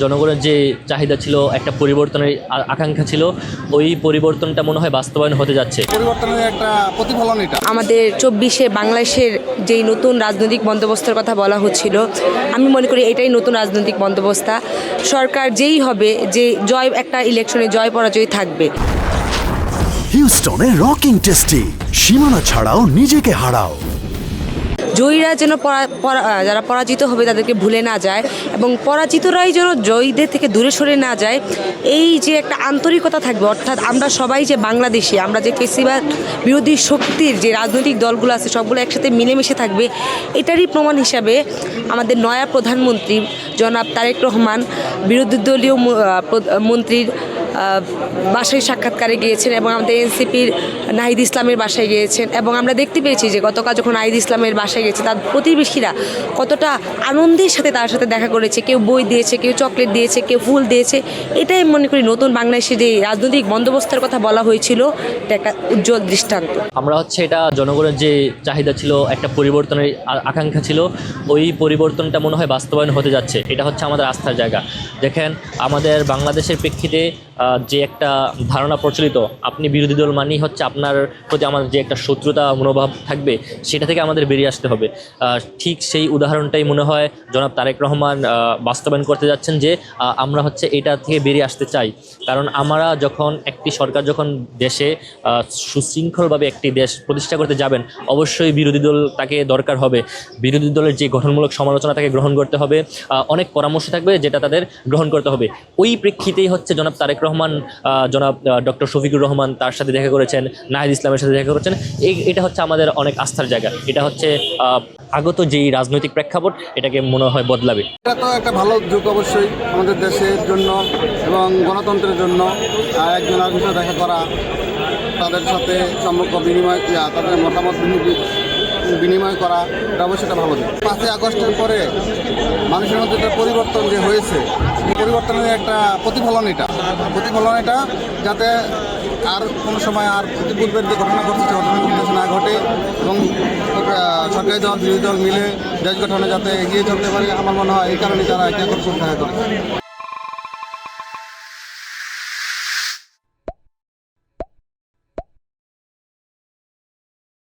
জনগণের যে চাহিদা ছিল, একটা পরিবর্তনের আকাঙ্ক্ষা ছিল, ওই পরিবর্তনটা মনে হয় বাস্তবায়ন হতে যাচ্ছে। পরিবর্তনের একটা প্রতিফলন এটা। আমাদের ২৪-এ বাংলাদেশের যেই নতুন রাজনৈতিক বন্দোবস্তের কথা বলা হচ্ছিল, আমি মনে করি এটাই নতুন রাজনৈতিক বন্দোবস্ত। সরকার যেই হবে, যে জয় একটা ইলেকশনে জয় পরাজয় থাকবে। হিউস্টনে রকিং টেস্টি, সীমানা ছাড়াও নিজেকে হারাও। জয়ীরা যেন যারা পরাজিত হবে তাদেরকে ভুলে না যায়, এবং পরাজিতরাই যেন জয়ীদের থেকে দূরে সরে না যায়, এই যে একটা আন্তরিকতা থাকবে। অর্থাৎ আমরা সবাই যে বাংলাদেশি, আমরা যে ফেসিবাদ বিরোধী শক্তির যে রাজনৈতিক দলগুলো আছে সবগুলো একসাথে মিলেমিশে থাকবে, এটারই প্রমাণ হিসাবে আমাদের নয়া প্রধানমন্ত্রী জনাব তারেক রহমান বিরোধী দলীয় মন্ত্রীর বাসায় সাক্ষাৎকারে গিয়েছেন, এবং আমাদের এনসিপির নাহিদ ইসলামের বাসায় গিয়েছেন। এবং আমরা দেখতে পেয়েছি যে গতকাল যখন নাহিদ ইসলামের বাসায় গেছে, তার প্রতিবেশীরা কতটা আনন্দের সাথে তার সাথে দেখা করেছে। কেউ বই দিয়েছে, কেউ চকলেট দিয়েছে, কেউ ফুল দিয়েছে। এটাই মনে করি নতুন বাংলাদেশে যে রাজনৈতিক বন্দোবস্তের কথা বলা হয়েছিল, এটা একটা উজ্জ্বল দৃষ্টান্ত। আমরা এটা জনগণের যে চাহিদা ছিল, একটা পরিবর্তনের আকাঙ্ক্ষা ছিল, ওই পরিবর্তনটা মনে হয় বাস্তবায়ন হতে যাচ্ছে। এটা হচ্ছে আমাদের আস্থার জায়গা। দেখেন, আমাদের বাংলাদেশের প্রেক্ষিতে যে একটা ধারণা প্রচলিত, আপনি বিরোধী দল মানেই হচ্ছে আপনার প্রতি আমাদের যে একটা শত্রুতা মনোভাব থাকবে, সেটা থেকে আমাদের বেরিয়ে আসতে হবে। ঠিক সেই উদাহরণটাই মনে হয় জনাব তারেক রহমান বাস্তবায়ন করতে যাচ্ছেন, যে আমরা এটা থেকে বেরিয়ে আসতে চাই। কারণ আমরা যখন একটি সরকার যখন দেশে সুশৃঙ্খলভাবে একটি দেশ প্রতিষ্ঠা করতে যাবেন, অবশ্যই বিরোধী দল তাকে দরকার হবে। বিরোধী দলের যে গঠনমূলক সমালোচনা তাকে গ্রহণ করতে হবে, অনেক পরামর্শ থাকবে যেটা তাদের গ্রহণ করতে হবে। ওই প্রেক্ষিতেই জনাব তারেক রহমান, জনাব ডক্টর শফিকুর রহমান তার সাথে দেখা করেছেন, নাহিদ ইসলামের সাথে দেখা করেছেন। এটা আমাদের অনেক আস্থার জায়গা। এটা আগত যেই রাজনৈতিক প্রেক্ষাপট, এটাকে মনে হয় বদলাবে। এটা তো একটা ভালো যুগ অবশ্যই আমাদের দেশের জন্য এবং গণতন্ত্রের জন্য। একজন আরেকজন সাথে দেখা করা, তাদের সাথে সম্পর্ক বিনিময়, তাদের মতামত বিনিময় করা, এটা অবশ্যই একটা ভালো দিক। ৫ই আগস্টের পরে মানুষের মধ্যে একটা পরিবর্তন যে হয়েছে, পরিবর্তনের একটা প্রতিফলন এটা, যাতে আর কোনো সময় আর পূর্বের যে ঘটনা ঘটছে ঘটনা না ঘটে, এবং সরকারি দল বিরোধী দল মিলে দেশ গঠনে যাতে এগিয়ে চলতে পারে। আমার মনে হয় এই কারণে তারা একে অপরের সাথে দেখা করে।